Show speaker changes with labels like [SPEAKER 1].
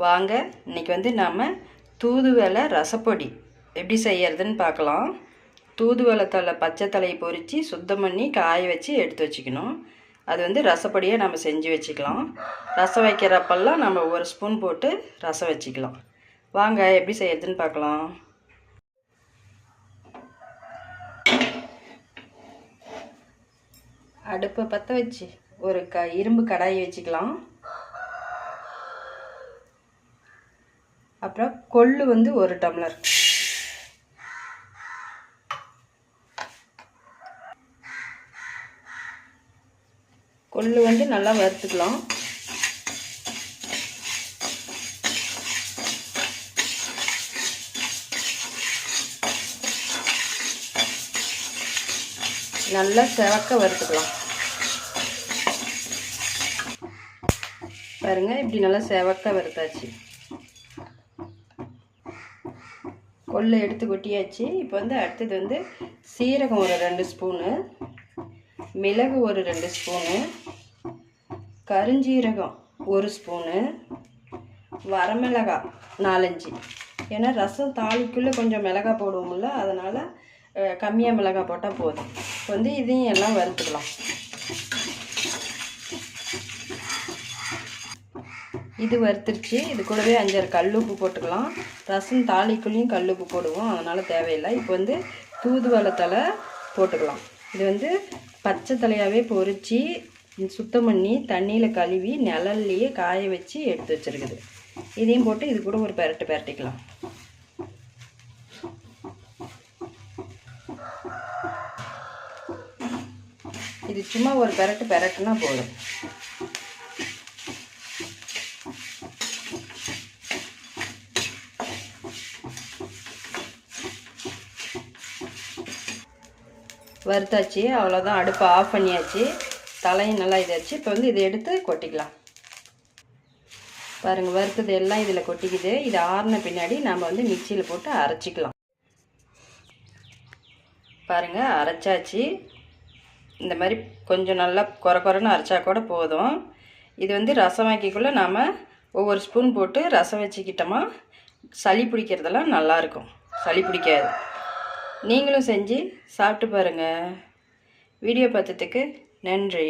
[SPEAKER 1] வாங்க இன்றைக்கி வந்து நாம் தூதுவளை ரசப்பொடி எப்படி செய்யறதுன்னு பார்க்கலாம். தூதுவளை தலை பச்சை தலையை பொறித்து சுத்தம் பண்ணி காய வச்சு எடுத்து வச்சுக்கணும். அது வந்து ரசப்பொடியை நம்ம செஞ்சு வச்சுக்கலாம். ரசம் வைக்கிறப்பெல்லாம் நம்ம ஒரு ஸ்பூன் போட்டு ரசம் வச்சுக்கலாம். வாங்க எப்படி செய்யறதுன்னு பார்க்கலாம். அடுப்பை பற்ற வச்சு ஒரு இரும்பு கடாயை வச்சுக்கலாம். அப்புறம் கொள்ளு வந்து ஒரு டம்ளர், கொள்ளு வந்து நல்லா வறுத்துக்கலாம். நல்லா செவக்க வறுத்துக்கலாம். பாருங்க, இப்படி நல்லா செவக்க வறுத்தாச்சு. கொள்ளு எடுத்து கொட்டியாச்சு. இப்போ வந்து அடுத்தது வந்து சீரகம் ஒரு 2 ஸ்பூனு, மிளகு ஒரு 2 ஸ்பூனு, கருஞ்சீரகம் 1 ஸ்பூனு, வரமிளகாய் 4-5. ஏன்னா ரசம் தாளிக்குள்ளே கொஞ்சம் மிளகாய் போடுவோம்ல, அதனால் கம்மியாக மிளகாய் போட்டால் போதும். இப்போ வந்து இதையும் எல்லாம் வறுத்துக்கலாம். இது வறுத்துருச்சு. இது கூடவே 5-6 கல்லுப்பு போட்டுக்கலாம். ரசம் தாளிக்குள்ளேயும் கல்லுப்பு போடுவோம், அதனால் தேவையில்லை. இப்போ வந்து தூதுவளை தலை போட்டுக்கலாம். இது வந்து பச்சை தலையாகவே பொறிச்சு சுத்தம் பண்ணி தண்ணியில் கழுவி நிழல்லையே காய வச்சு எடுத்து வச்சுருக்குது. இதையும் போட்டு இது கூட ஒரு பெரட்டிக்கலாம். இது சும்மா ஒரு பெரட்டுனா போதும். வறுத்தாச்சு, அவ்வளோதான். அடுப்பை ஆஃப் பண்ணியாச்சு. தலையும் நல்லா இதாச்சு. இப்போ வந்து இதை எடுத்து கொட்டிக்கலாம். பாருங்கள், வறுத்தது எல்லாம் இதில் கொட்டிக்குது. இது ஆறின பின்னாடி நாம் வந்து மிக்சியில் போட்டு அரைச்சிக்கலாம். பாருங்கள், அரைச்சாச்சு. இந்த மாதிரி கொஞ்சம் நல்லா குறைன்னு அரைச்சா கூட போதும். இது வந்து ரசம் வைக்கக்குள்ளே நாம் ஒவ்வொரு ஸ்பூன் போட்டு ரசம் வச்சுக்கிட்டோமா சளி பிடிக்கிறதெல்லாம் நல்லாயிருக்கும், சளி பிடிக்காது. நீங்களும் செஞ்சு சாப்பிட்டு பாருங்கள். வீடியோ பார்த்ததுக்கு நன்றி.